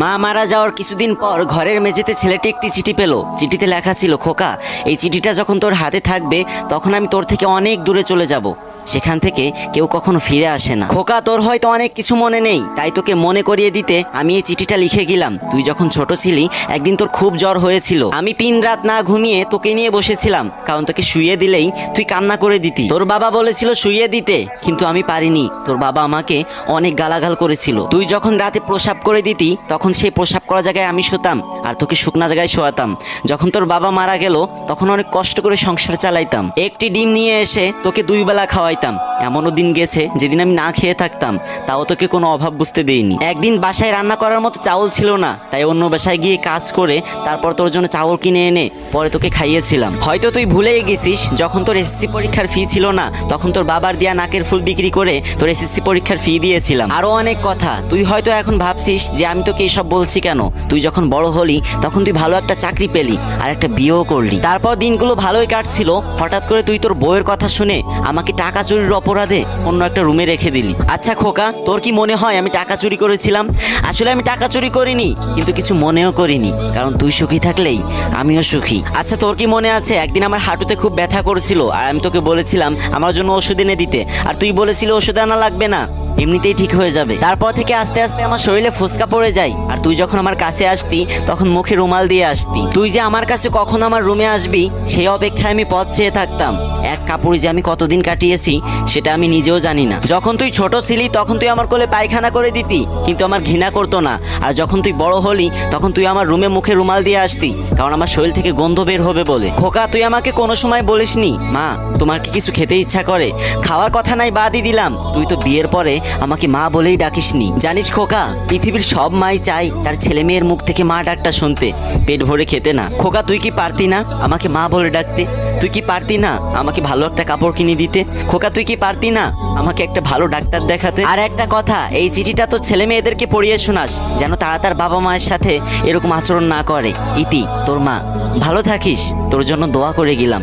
মা মারা যাওয়ার কিছুদিন পর ঘরের মেঝেতে ছেলেটি একটি চিঠি পেল। চিঠিতে লেখা ছিল, খোকা, এই চিঠিটা যখন তোর হাতে থাকবে তখন আমি তোর থেকে অনেক দূরে চলে যাব, সেখান থেকে কেউ কখনো ফিরে আসে না। খোকা, তোর হয়তো অনেক কিছু মনে নেই, তাই তোকে মনে করিয়ে দিতে আমি এই চিঠিটা লিখে গেলাম। তুই যখন ছোট ছিলি একদিন তোর খুব জ্বর হয়েছিল, আমি 3 রাত না ঘুমিয়ে তোকে নিয়ে বসেছিলাম, কারণ তোকে শুইয়ে দিলেই তুই কান্না করে দিতি। তোর বাবা বলেছিল শুইয়ে দিতে, কিন্তু আমি পারিনি। তোর বাবা আমাকে অনেক গালাগাল করেছিল। তুই যখন রাতে প্রসাব করে দিতি তখন সেই প্রসাব করা জায়গায় আমি শুতাম আর তোকে শুকনা জায়গায় শোয়াতাম। যখন তোর বাবা মারা গেল তখন অনেক কষ্ট করে সংসার চালাইতাম। একটি ডিম নিয়ে এসে তোকে 2 বেলা খাওয়াইতাম। এমনও দিন গেছে যেদিন আমি না খেয়ে থাকতাম, তাও তোকে কোনো অভাব বুঝতে দেইনি। একদিন বাসায় রান্না করার মতো চাউল ছিল না, তাই অন্য বাসায় গিয়ে কাজ করে তারপর তোর জন্য চাউল কিনে এনে পরে তোকে খাইয়েছিলাম। হয়তো তুই ভুলেই গেছিস, যখন তোর এসএসসি পরীক্ষার ফি ছিল না তখন তোর বাবার দেয়া নাকের ফুল বিক্রি করে তোর এসএসসি পরীক্ষার ফি দিয়েছিলাম। আরো অনেক কথা। তুই হয়তো এখন ভাবছিস যে আমি তোকে এসব বলছি কেন। তুই যখন বড় হলি তখন তুই ভালো একটা চাকরি পেলি আর একটা বিয়েও করলি। তারপর দিনগুলো ভালোই কাটছিল। হঠাৎ করে তুই তোর বউয়ের কথা শুনে আমাকে টাকা চুরির অপরাধে অন্য একটা রুমে রেখে দিলি। আচ্ছা খোকা, তোর কি মনে হয় আমি টাকা চুরি করেছিলাম? আসলে আমি টাকা চুরি করিনি, কিন্তু কিছু মনেও করিনি, কারণ তুই সুখী থাকলেই আমিও সুখী। আচ্ছা, তোর কি মনে আছে একদিন আমার হাঁটুতে খুব ব্যথা করেছিল আর আমি তোকে বলেছিলাম আমার জন্য ওষুধ এনে দিতে, আর তুই বলেছিল ওষুধ আনা লাগবে না, এমনিতেই ঠিক হয়ে যাবে। তারপর থেকে আস্তে আস্তে আমার শরীরে ফুসকা পড়ে যায়, আর তুই যখন আমার কাছে আসতি তখন মুখে রুমাল দিয়ে আসতি। তুই যে আমার কাছে কখন আমার রুমে আসবি সেই অপেক্ষায় আমি পথ চেয়ে থাকতাম। এক কাপড়ে যে আমি কতদিন কাটিয়েছি সেটা আমি নিজেও জানি না। যখন তুই ছোট ছিলি তখন তুই আমার কোলে পায়খানা করে দিতি, কিন্তু আমার ঘৃণা করতো না। আর যখন তুই বড় হলি তখন তুই আমার রুমে মুখে রুমাল দিয়ে আসতি, কারণ আমার শরীর থেকে গন্ধ বের হবে বলে। খোকা, তুই আমাকে কোনো সময় বলিসনি মা তোমার কি কিছু খেতে ইচ্ছা করে? খাওয়ার কথা নাই বাদই দিলাম, তুই তো বিয়ের পরে আমাকে মা বলেই ডাকিসনি। জানিস খোকা, পৃথিবীর সব মাই চাই তার ছেলে মেয়ের মুখ থেকে মা ডাকটা শুনতে, পেট ভরে খেতে না। খোকা, তুই কি পারতি না আমাকে মা বলে ডাকতে? তুই কি পারতি না আমাকে ভালো একটা কাপড় কিনে দিতে? খোকা, তুই কি পারতি না আমাকে একটা ভালো ডাক্তার দেখাতে? আর একটা কথা, এই চিঠিটা তো ছেলে মেয়েদেরকে পড়িয়ে শোনাস, যেন তারা তার বাবা মায়ের সাথে এরকম আচরণ না করে। ইতি, তোর মা। ভালো থাকিস, তোর জন্য দোয়া করে গেলাম।